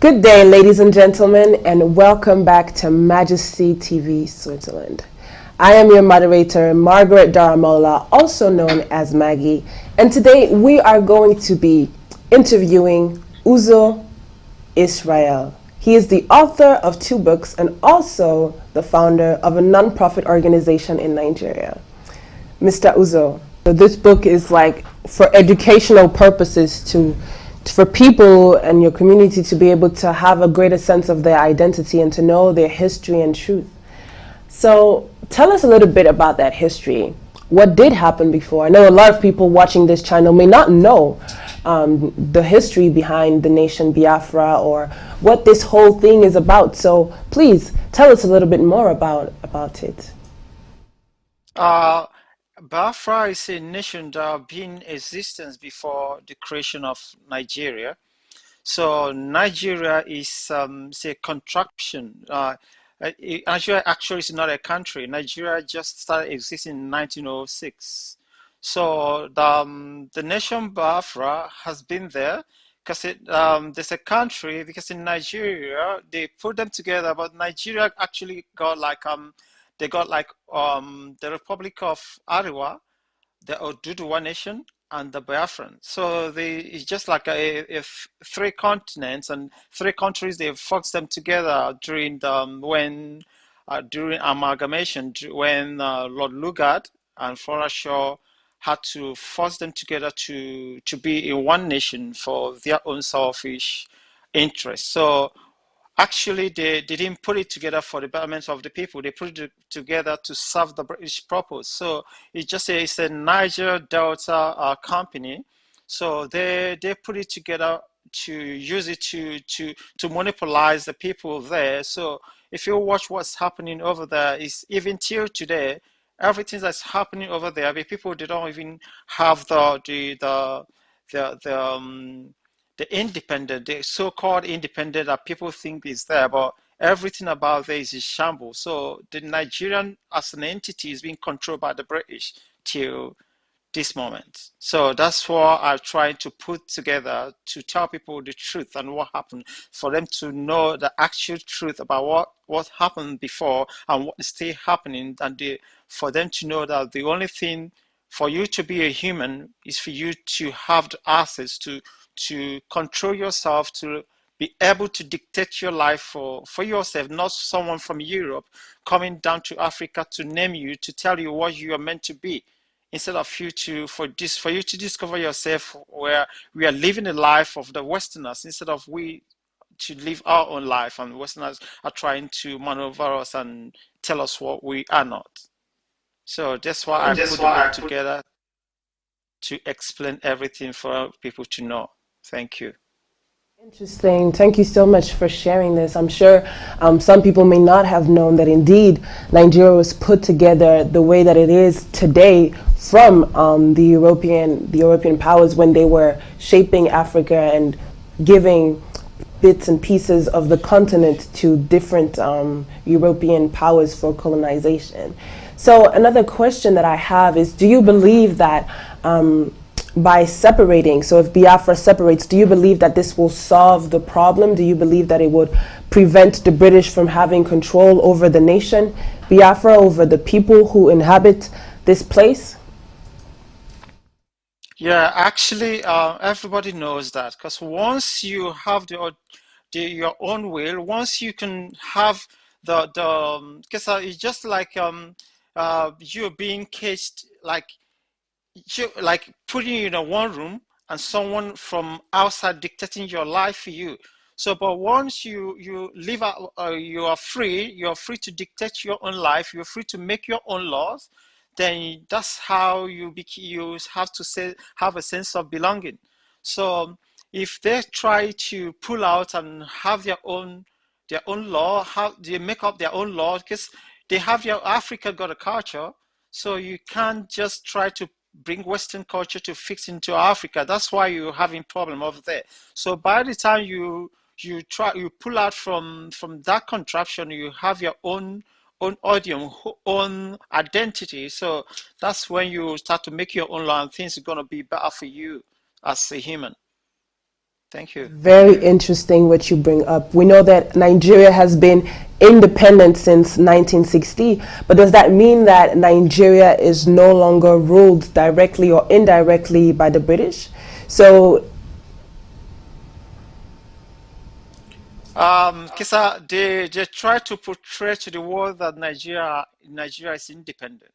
Good day, ladies and gentlemen, and welcome back to Majesty TV Switzerland. I am your moderator, Margaret Daramola, also known as Maggie, and today we are going to be interviewing Uzor Israel. He is the author of 2 books and also the founder of a non-profit organization in Nigeria. Mr. Uzor, so this book is like for educational purposes for people and your community to be able to have a greater sense of their identity and to know their history and truth. So tell us a little bit about that history. What did happen before? I know a lot of people watching this channel may not know the history behind the nation Biafra or what this whole thing is about. So please tell us a little bit more about it. Biafra is a nation that have been in existence before the creation of Nigeria. So Nigeria is say contraction. Nigeria actually is not a country. Nigeria just started existing in 1906. So the nation Biafra has been there because there's a country, because in Nigeria they put them together, but Nigeria actually got like they got like the Republic of Ariwa, the Oduduwa nation, and the Biafran. So it's just like if 3 continents and 3 countries, they forced them together during during amalgamation, when Lord Lugard and Flora Shaw had to force them together to be in one nation for their own selfish interests. So actually, they didn't put it together for the betterment of the people. They put it together to serve the British purpose. So it's a Niger Delta company. So they put it together to use it to monopolize the people there. So if you watch what's happening over there, is even till today, everything that's happening over there, the people, they don't even have the the independent, the so-called independent that people think is there, but everything about there is a shambles. So the Nigerian as an entity is being controlled by the British till this moment. So that's what I'm trying to put together to tell people the truth and what happened, for them to know the actual truth about what happened before and what is still happening, and for them to know that the only thing for you to be a human is for you to have the access to control yourself, to be able to dictate your life for yourself, not someone from Europe coming down to Africa to name you, to tell you what you are meant to be, instead of for you to discover yourself, where we are living a life of the Westerners instead of we to live our own life, and Westerners are trying to maneuver us and tell us what we are not. So that's why I put the book together, to explain everything for people to know. Thank you. Interesting. Thank you so much for sharing this. I'm sure some people may not have known that indeed Nigeria was put together the way that it is today from the European powers when they were shaping Africa and giving bits and pieces of the continent to different European powers for colonization. So another question that I have is, do you believe that by separating, so if Biafra separates, do you believe that this will solve the problem? Do you believe that it would prevent the British from having control over the nation, Biafra, over the people who inhabit this place? Yeah, actually, everybody knows that, because once you have your own will, once you can have because it's just like you're being caged, like putting you in a one room and someone from outside dictating your life for you. So but once you live out, you're free to dictate your own life, you're free to make your own laws. Then that's how you have to have a sense of belonging. So if they try to pull out and have their own law, how they make up their own law, because they have Africa got a culture, so you can't just try to bring Western culture to fix into Africa. That's why you're having problem over there. So by the time you pull out from that contraption, you have your own audience, own identity. So that's when you start to make your own law, and things are gonna be better for you as a human. Thank you. Very interesting what you bring up. We know that Nigeria has been independent since 1960, but does that mean that Nigeria is no longer ruled directly or indirectly by the British? So, Kisa, they try to portray to the world that Nigeria is independent.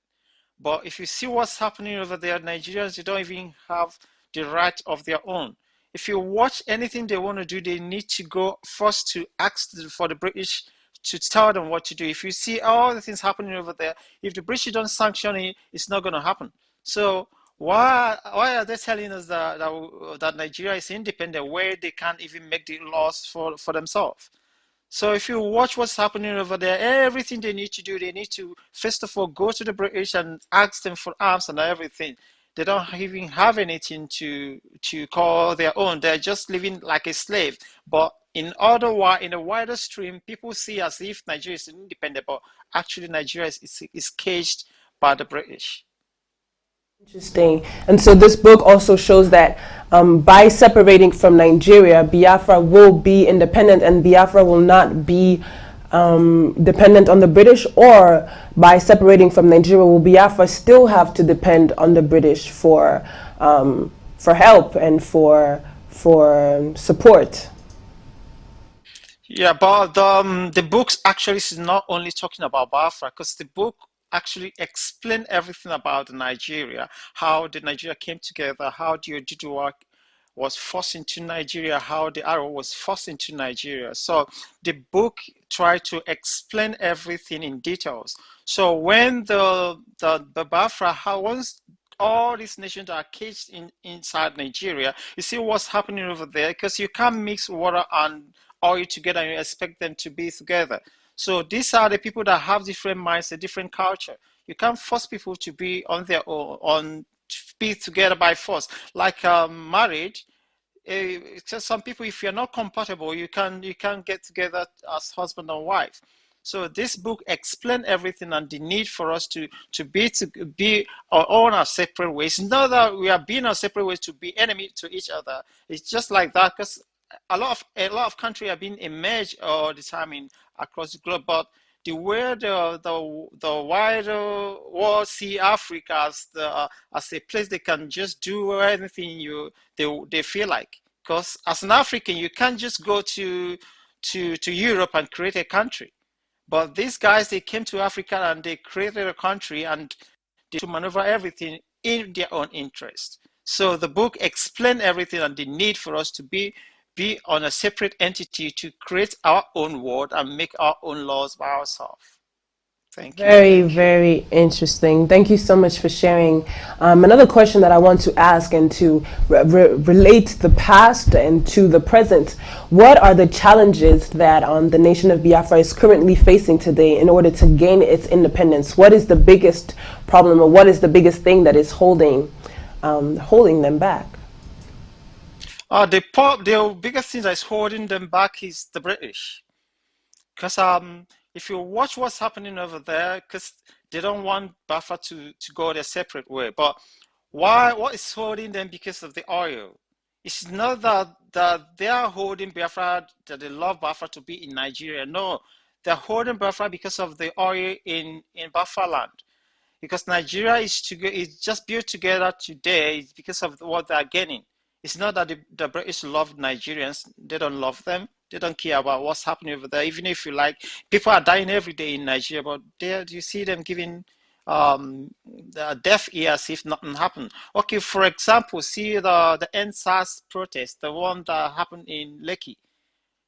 But if you see what's happening over there, Nigerians, they don't even have the right of their own. If you watch anything they want to do, they need to go first to ask for the British to tell them what to do. If you see all the things happening over there, if the British don't sanction it, it's not going to happen. So why are they telling us that Nigeria is independent where they can't even make the laws for themselves? So if you watch what's happening over there, everything they need to do, they need to first of all go to the British and ask them for arms and everything. They don't even have anything to call their own. They're just living like a slave. But in the wider stream, people see as if Nigeria is independent, but actually Nigeria is caged by the British. interesting. And so this book also shows that by separating from Nigeria, Biafra will be independent and Biafra will not be dependent on the British, or by separating from Nigeria, will Biafra still have to depend on the British for help and for support? Yeah, but the books actually is not only talking about Biafra, because the book actually explain everything about Nigeria, how the Nigeria came together, how the Oduduwa was forced into Nigeria, how the Arrow was forced into Nigeria. So the book tried to explain everything in details. So when the Biafra, how once all these nations are caged inside Nigeria, you see what's happening over there because you can't mix water and oil together and you expect them to be together. So these are the people that have different minds, a different culture. You can't force people to be on their own, on to be together by force. Like marriage, it's just some people, if you're not compatible, you can get together as husband and wife. So this book explains everything and the need for us to be on our separate ways. Not that we are being our separate ways to be enemy to each other. It's just like that because a lot of countries are being emerged all the time in across the globe, but the way the wider world see Africa as a place they can just do anything they feel like. Because as an African, you can't just go to Europe and create a country. But these guys, they came to Africa and they created a country and they to maneuver everything in their own interest. So the book explained everything and the need for us to be on a separate entity to create our own world and make our own laws by ourselves. Thank you. Very, very interesting. Thank you so much for sharing. Another question that I want to ask and to relate the past and to the present. What are the challenges that the nation of Biafra is currently facing today in order to gain its independence? What is the biggest problem, or what is the biggest thing that is holding them back? The biggest thing that's holding them back is the British. Because if you watch what's happening over there, because they don't want Biafra to go their separate way. But why? What is holding them? Because of the oil. It's not that they are holding Biafra, that they love Biafra to be in Nigeria. No, they're holding Biafra because of the oil in Biafra land, because Nigeria is just built together today is because of what they're getting. It's not that the British love Nigerians; they don't love them. They don't care about what's happening over there. Even if you like, people are dying every day in Nigeria, but there you see them giving the deaf ear as if nothing happened. Okay, for example, see the NSAS protest, the one that happened in Lekki.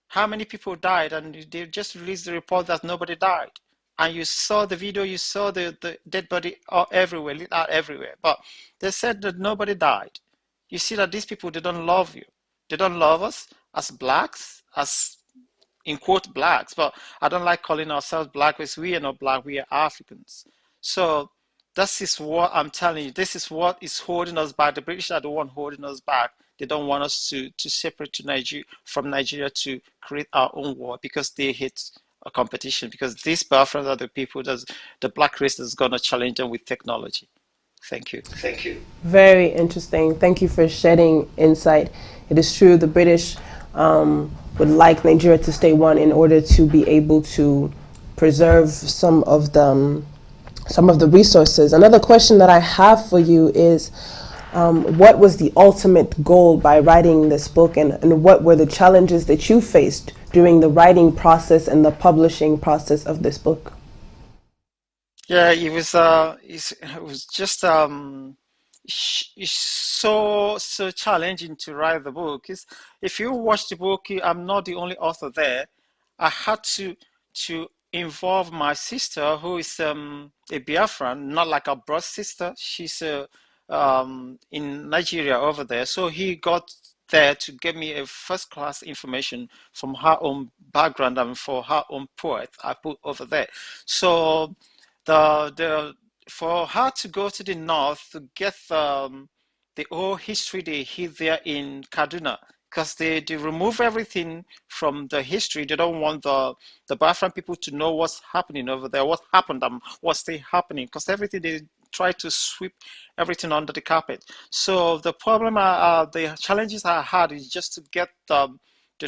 How many people died? And they just released the report that nobody died. And you saw the video, you saw the dead body all everywhere, lit out everywhere. But they said that nobody died. You see that these people, they don't love you. They don't love us as blacks, as in quote blacks, but I don't like calling ourselves black because we are not black, we are Africans. So this is what I'm telling you. This is what is holding us back. The British are the one holding us back. They don't want us to separate to Nigeria from Nigeria to create our own war because they hate a competition. Because these Biafrans are the people that the black race is gonna challenge them with technology. Thank you. Very interesting. Thank you for shedding insight It is true the British would like Nigeria to stay one in order to be able to preserve some of the resources. Another question that I have for you is, what was the ultimate goal by writing this book, and what were the challenges that you faced during the writing process and the publishing process of this book? Yeah, it was just it's so challenging to write the book. If you watch the book, I'm not the only author there. I had to involve my sister, who is a Biafran, not like a blood sister. She's in Nigeria over there. So he got there to give me a first class information from her own background and for her own poet I put over there. So the for her to go to the north to get the whole history they hid there in Kaduna, because they remove everything from the history. They don't want the Biafran people to know what's happening over there, what happened, what's still happening, because everything they try to sweep everything under the carpet. So the challenges I had is just to get the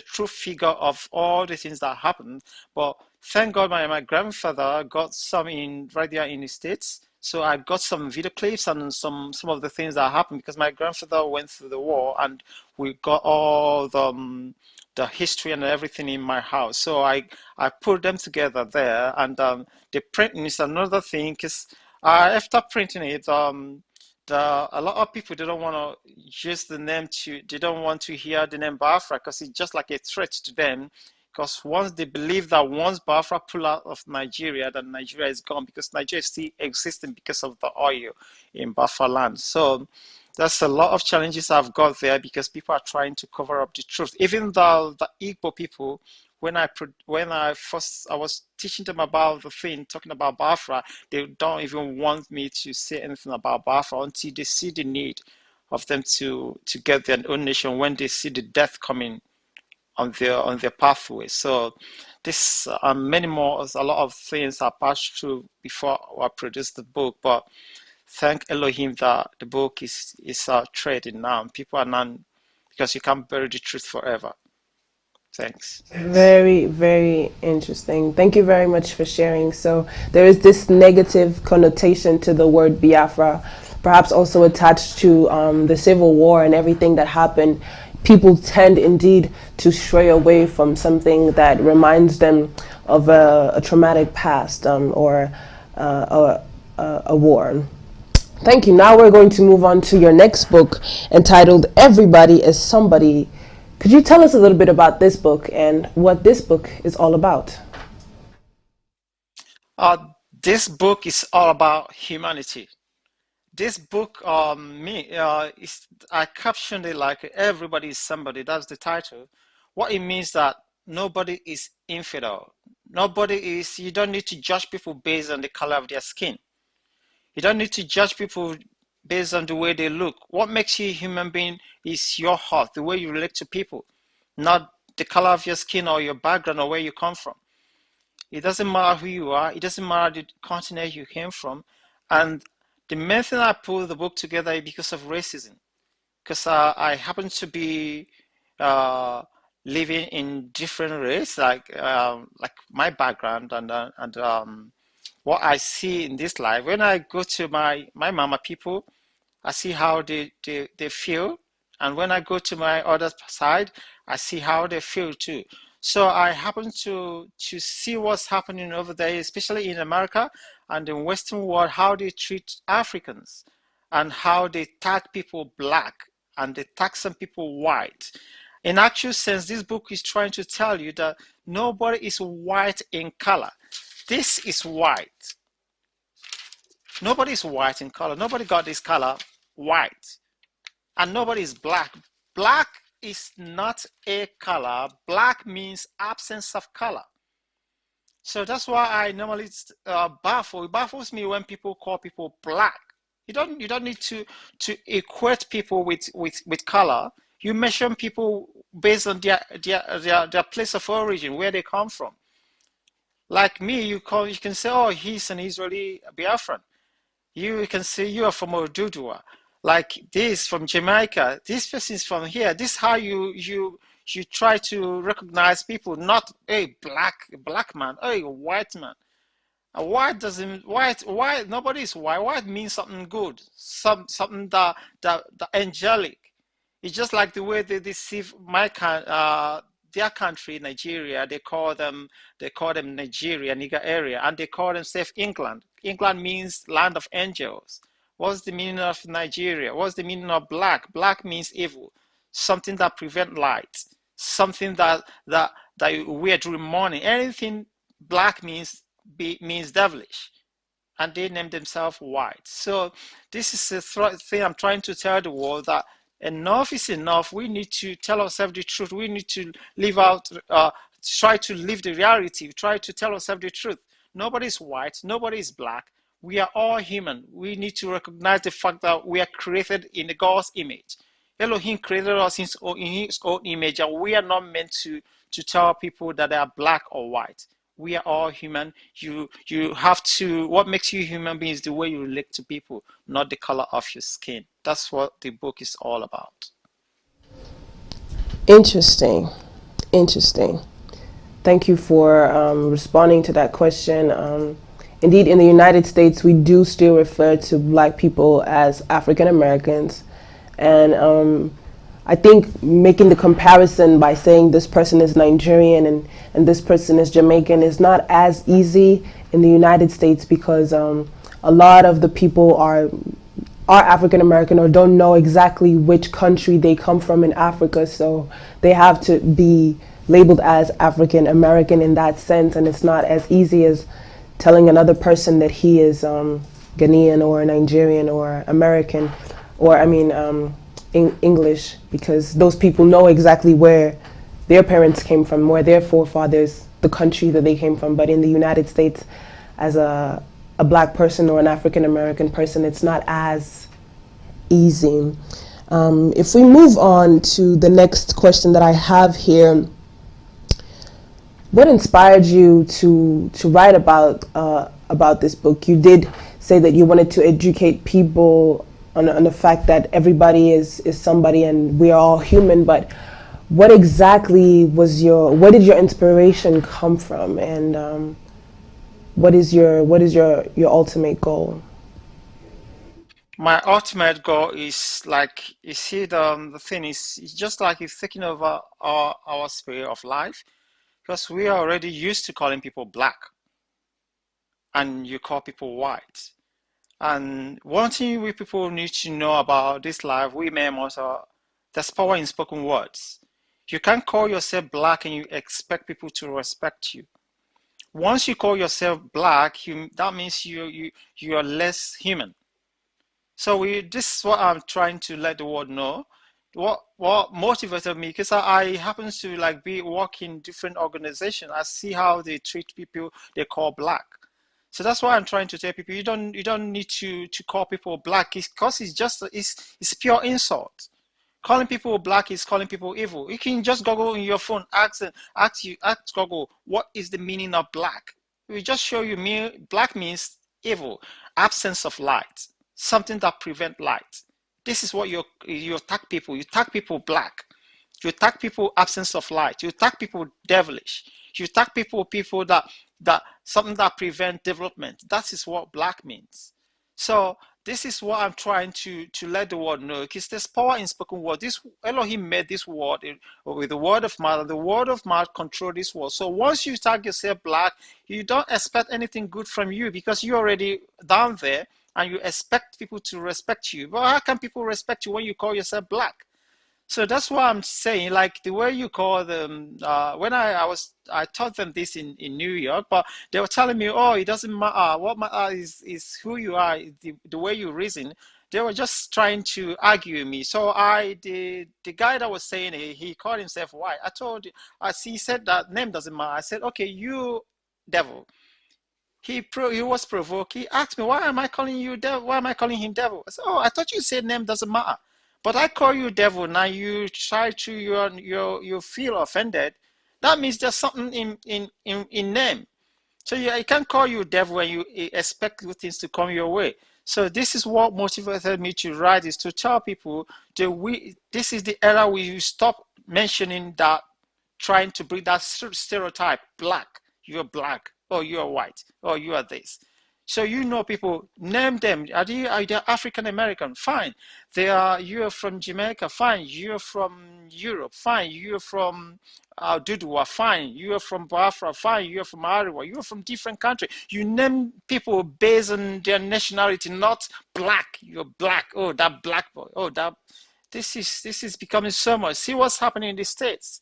true figure of all the things that happened. But thank God my grandfather got some in right there in the States. So I got some video clips and some of the things that happened because my grandfather went through the war and we got all the history and everything in my house. So I put them together there, and the printing is another thing because after printing it, a lot of people they don't want to use the name to they don't want to hear the name Biafra because it's just like a threat to them. Because once they believe that once Biafra pull out of Nigeria, then Nigeria is gone because Nigeria is still existing because of the oil in Biafra land. So that's a lot of challenges I've got there because people are trying to cover up the truth. Even the Igbo people, when I was teaching them about the thing, talking about Biafra, they don't even want me to say anything about Biafra until they see the need of them to get their own nation when they see the death coming on their pathway. So this many more, a lot of things I passed through before I produced the book. But thank Elohim that the book is trading now. People are not because you can't bury the truth forever. Thanks. Very, very interesting. Thank you very much for sharing. So there is this negative connotation to the word Biafra, perhaps also attached to the Civil War and everything that happened. People tend indeed to stray away from something that reminds them of a traumatic past, or a war. Thank you. Now we're going to move on to your next book, entitled Everybody is Somebody. Could you tell us a little bit about this book and what this book is all about? Uh, this book is all about humanity. This book, is I captioned it like "Everybody is Somebody." That's the title. What it means that nobody is infidel. Nobody is. You don't need to judge people based on the color of their skin. You don't need to judge people based on the way they look. What makes you a human being is your heart, the way you relate to people, not the color of your skin or your background or where you come from. It doesn't matter who you are. It doesn't matter the continent you came from. And the main thing I put the book together is because of racism. Because I happen to be uh, living in different race, like my background and what I see in this life. When I go to my mama people, I see how they feel. And when I go to my other side, I see how they feel too. So I happen to see what's happening over there, especially in America and in Western world, how they treat Africans and how they tag people black and they tag some people white. In actual sense, this book is trying to tell you that nobody is white in color. This is white. Nobody is white in color. Nobody got this color white. And nobody is black. Black is not a color. Black means absence of color. So that's why I normally baffle. It baffles me when people call people black. You don't need to equate people with color. You measure people based on their place of origin, where they come from. Like me, you can say, oh, he's an Israeli Biafran. You can say you are from Odudua. like this from Jamaica, this person is from here. This is how you try to recognize people, not a black man, a white man. White doesn't white nobody is white. White means something good, something that angelic. It's just like the way they deceive their country, Nigeria. They call them Nigeria, Niger area, and they call themselves England. England means land of angels. What's the meaning of Nigeria? What's the meaning of black? Black means evil, something that prevent light, something that you wear during morning. Anything black means devilish, and they name themselves white. So this is the thing I'm trying to tell the world, that enough is enough. We need to tell ourselves the truth. We need to live out, try to live the reality, try to tell ourselves the truth. Nobody is white, nobody is black. We are all human. We need to recognize the fact that we are created in God's image. Elohim created us in his own image, and we are not meant to tell people that they are black or white. We are all human. You have to, what makes you human being is the way you relate to people, not the color of your skin. That's what the book is all about. Interesting. Interesting. Thank you for responding to that question. Indeed, in the United States, we do still refer to black people as African Americans. And I think making the comparison by saying this person is Nigerian and this person is Jamaican is not as easy in the United States, because a lot of the people are African American or don't know exactly which country they come from in Africa, so they have to be labeled as African American in that sense, and it's not as easy as telling another person that he is Ghanaian or Nigerian or American, or I mean English, because those people know exactly where their parents came from, where their forefathers, the country that they came from. But in the United States, as a black person or an African American person, it's not as easy. If we move on to the next question that I have here, what inspired you to write about this book? You did say that you wanted to educate people on the fact that everybody is somebody and we are all human, but what exactly where did your inspiration come from, and what is your ultimate goal? My ultimate goal is, like, you see, the thing is, it's just like it's taking over our sphere of life, because we are already used to calling people black, and you call people white. And one thing we people need to know about this life, we men also, there's power in spoken words. You can't call yourself black and you expect people to respect you. Once you call yourself black, that means you are less human. So this is what I'm trying to let the world know. What motivated me, because I happen to like be work in different organizations. I see how they treat people they call black. So that's why I'm trying to tell people, you don't need to call people black. It's because it's pure insult. Calling people black is calling people evil. You can just Google in your phone, ask Google what is the meaning of black. It will just show you black means evil, absence of light, something that prevent light. This is what you attack people. You attack people black. You attack people absence of light. You attack people devilish. You attack people that something that prevent development. That is what black means. So this is what I'm trying to let the world know, because there's power in spoken word. This Elohim made this word with the word of mouth. The word of mouth control this word. So once you tag yourself black, you don't expect anything good from you, because you're already down there and you expect people to respect you. But how can people respect you when you call yourself black? So that's why I'm saying, like the way you call them. When I taught them this in New York, but they were telling me, oh, it doesn't matter. What matters is who you are, the way you reason. They were just trying to argue with me. So the guy that was saying he called himself white. He said that name doesn't matter. I said, okay, you devil. He was provoked. He asked me, why am I calling you devil? Why am I calling him devil? I said, oh, I thought you said name doesn't matter. But I call you devil. Now you try to you feel offended. That means there's something in name. So I can't call you devil and you expect good things to come your way. So this is what motivated me to write, is to tell people that this is the era we stop mentioning that, trying to bring that stereotype, black, or you're white, or you are this. So people, name them. Are they African American? Fine. You're from Jamaica? Fine. You're from Europe? Fine. You're from Dudua? Fine. You're from Biafra? Fine. You're from Ariwa? You're from different countries. You name people based on their nationality, not black. You're black. Oh, that black boy. Oh, that. This is becoming so much. See what's happening in the States.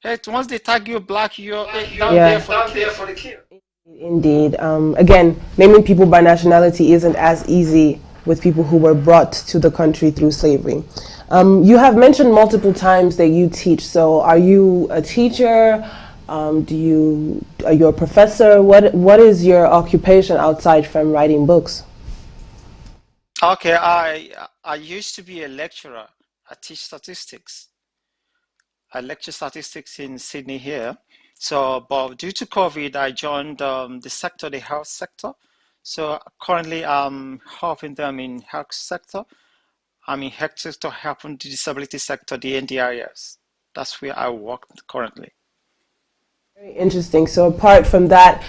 Hey, once they tag you black, you're down there Yeah, for the kill. indeed. Again, naming people by nationality isn't as easy with people who were brought to the country through slavery. You have mentioned multiple times that you teach. So, are you a teacher? Are you a professor? What is your occupation outside from writing books? Okay, I used to be a lecturer. I teach statistics. I lecture statistics in Sydney here. So, but due to COVID, I joined the health sector. So currently, I'm helping them in health sector. I'm in health sector, helping the disability sector, the NDIS. That's where I work currently. Very interesting. So apart from that,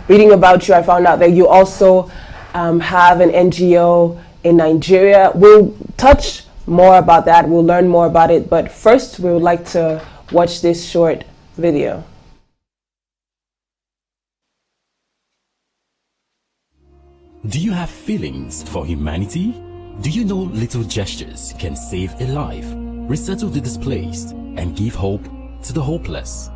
reading about you, I found out that you also have an NGO in Nigeria. We'll touch more about that. We'll learn more about it. But first, we would like to watch this short video. Do you have feelings for humanity? Do you know little gestures can save a life, resettle the displaced, and give hope to the hopeless?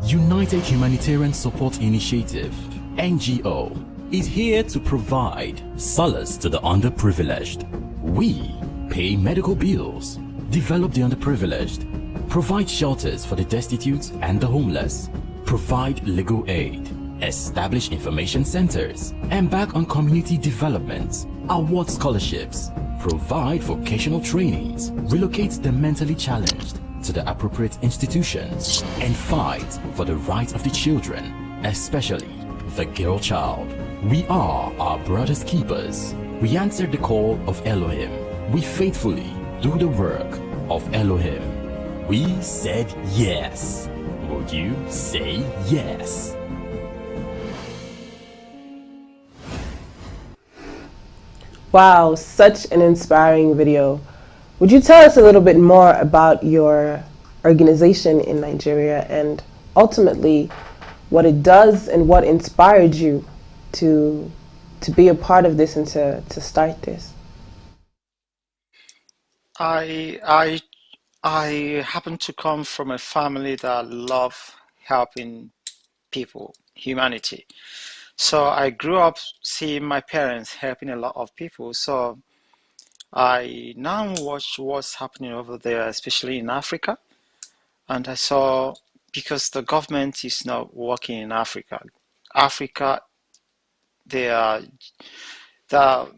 United Humanitarian Support Initiative, NGO, is here to provide solace to the underprivileged. We pay medical bills, develop the underprivileged, provide shelters for the destitute and the homeless, provide legal aid, establish information centers, embark on community development, award scholarships, provide vocational trainings, relocate the mentally challenged to the appropriate institutions, and fight for the rights of the children, especially the girl child. We are our brother's keepers. We answer the call of Elohim. We faithfully do the work of Elohim. We said yes. Would you say yes? Wow, such an inspiring video. Would you tell us a little bit more about your organization in Nigeria and ultimately what it does and what inspired you to be a part of this and to start this? I happen to come from a family that love helping people, humanity. So I grew up seeing my parents helping a lot of people. So I now watch what's happening over there, especially in Africa. And I saw, because the government is not working in Africa, they are the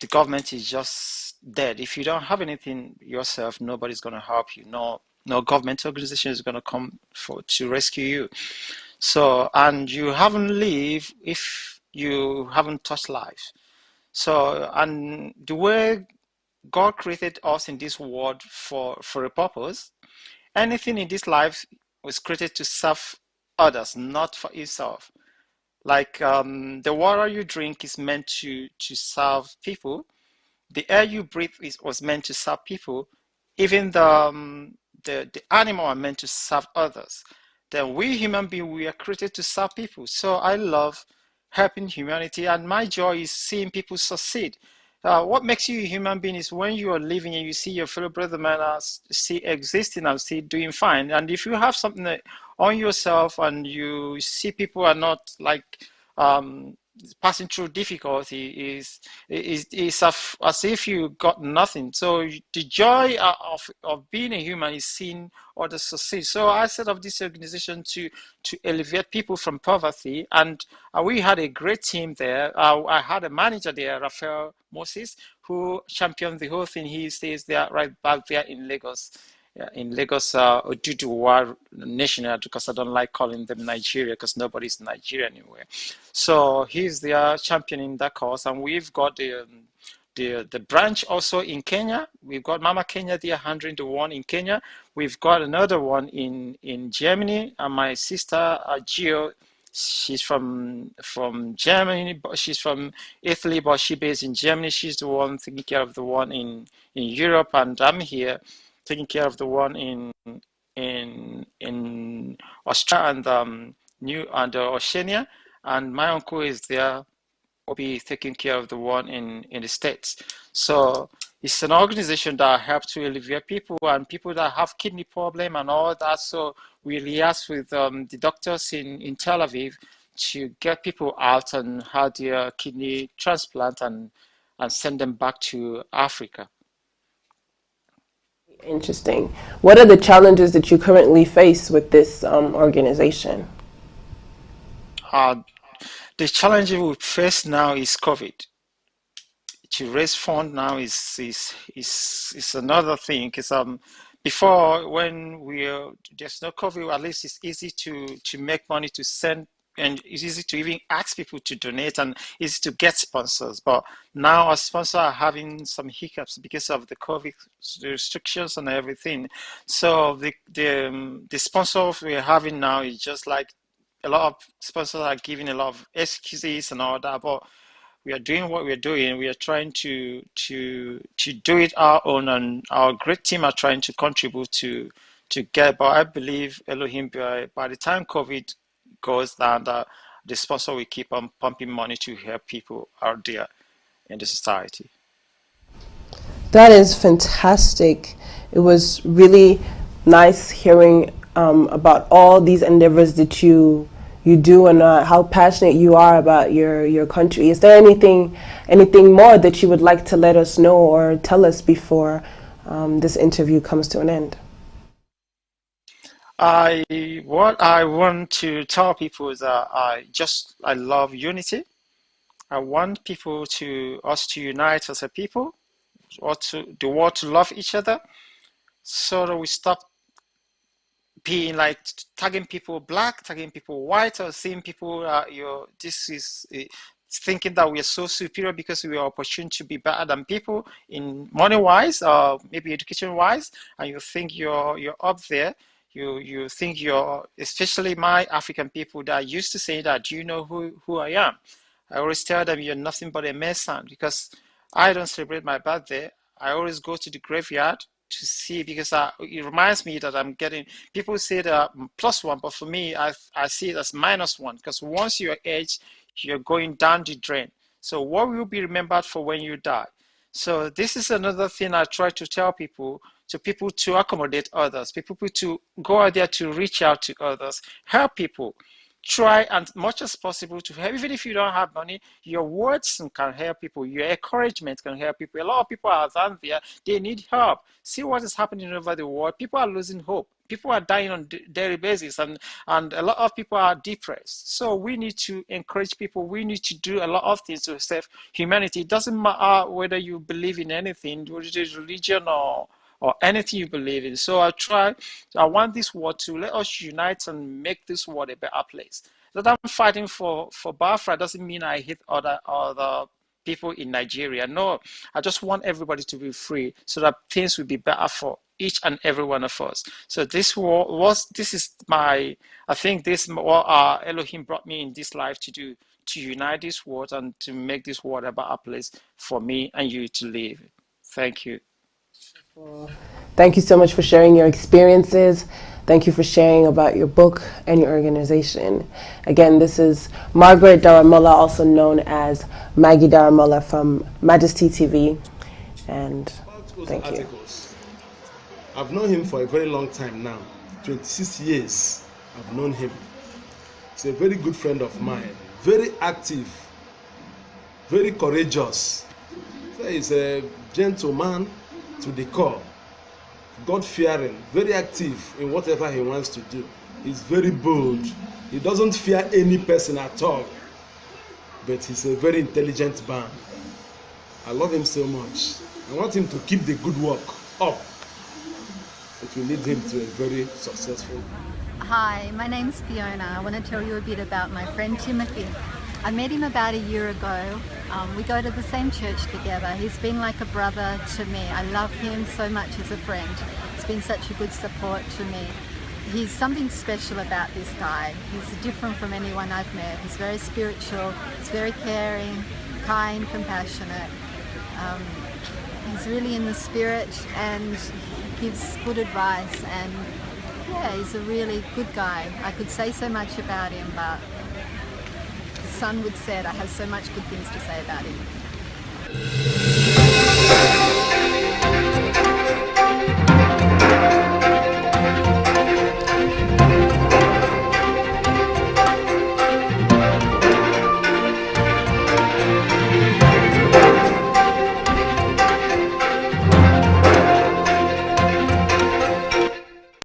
the government is just dead. If you don't have anything yourself, nobody's going to help you. No government organization is going to come to rescue you. So, and you haven't lived if you haven't touched life. So, and the way God created us in this world for a purpose, anything in this life was created to serve others, not for itself. Like the water you drink is meant to serve people. The air you breathe was meant to serve people. Even the animal are meant to serve others. Then we human beings, we are created to serve people. So I love helping humanity, and my joy is seeing people succeed. What makes you a human being is when you are living and you see your fellow brother man still existing and still doing fine. And if you have something on yourself and you see people are not like um, passing through difficulty, is as if you got nothing. So the joy of being a human is seeing others succeed. So I set up this organization to elevate people from poverty, and we had a great team there. I had a manager there, Raphael Moses, who championed the whole thing. He stays there right back there in Lagos. in Lagos, Oduduwa Nation, because I don't like calling them Nigeria because nobody's Nigeria anywhere. So he's there championing that cause, and we've got the branch also in Kenya. We've got Mama Kenya there handling the one in Kenya. We've got another one in Germany, and my sister Gio, she's from Germany, but she's from Italy, but she's based in Germany. She's the one taking care of the one in Europe, and I'm here taking care of the one in Australia and Oceania, and my uncle is there will be taking care of the one in the States. So it's an organization that helps to alleviate people and people that have kidney problem and all that. So we liaise with the doctors in Tel Aviv to get people out and have their kidney transplant and send them back to Africa. Interesting. What are the challenges that you currently face with this organization? The challenge we face now is COVID. To raise fund now is another thing. Because before, when there's no COVID, at least it's easy to make money to send, and it's easy to even ask people to donate and easy to get sponsors. But now our sponsors are having some hiccups because of the COVID restrictions and everything. So the sponsors we're having now is just like a lot of sponsors are giving a lot of excuses and all that. But we are doing what we're doing. We are trying to do it our own, and our great team are trying to contribute to get. But I believe Elohim, by the time COVID goes down, the sponsor will keep on pumping money to help people out there in the society. That is fantastic. It was really nice hearing about all these endeavors that you do, and how passionate you are about your country. Is there anything more that you would like to let us know or tell us before this interview comes to an end? What I want to tell people is that I love unity. I want us to unite as a people, or the world to love each other, so that we stop being like tagging people black, tagging people white, or seeing people thinking that we are so superior because we are opportune to be better than people in money wise or maybe education wise, and you think you're up there. You think especially my African people that are used to saying that, do you know who I am? I always tell them you're nothing but a mason, because I don't celebrate my birthday. I always go to the graveyard to see, because it reminds me that I'm getting, people say that +1, but for me, I see it as -1, because once you're aged, you're going down the drain. So what will be remembered for when you die? So this is another thing I try to tell people, to accommodate others, people to go out there to reach out to others, help people. Try as much as possible to help, even if you don't have money, your words can help people, your encouragement can help people. A lot of people are out there, they need help. See what is happening over the world. People are losing hope. People are dying on a daily basis, and a lot of people are depressed. So we need to encourage people. We need to do a lot of things to save humanity. It doesn't matter whether you believe in anything, whether it is religion or anything you believe in. So I want this world to let us unite and make this world a better place. That I'm fighting for Biafra doesn't mean I hate other people in Nigeria. No, I just want everybody to be free so that things will be better for each and every one of us. So I think this what Elohim brought me in this life to do, to unite this world and to make this world a better place for me and you to live. Thank you. Thank you so much for sharing your experiences. Thank you for sharing about your book and your organization. Again, this is Margaret Daramola, also known as Maggie Daramola from Majesty TV. And thank you. Articles. I've known him for a very long time now. 26 years I've known him. He's a very good friend of mine. Very active. Very courageous. He's a gentleman to the core, God-fearing, very active in whatever he wants to do. He's very bold. He doesn't fear any person at all, but he's a very intelligent man. I love him so much. I want him to keep the good work up. it will lead him to a very successful. Hi, my name's Fiona. I want to tell you a bit about my friend Timothy. I met him about a year ago. We go to the same church together. He's been like a brother to me. I love him so much as a friend. He's been such a good support to me. He's something special about this guy. He's different from anyone I've met. He's very spiritual, he's very caring, kind, compassionate. He's really in the spirit and gives good advice, and yeah, he's a really good guy. I could say so much about him, but the sun would set. I have so much good things to say about him.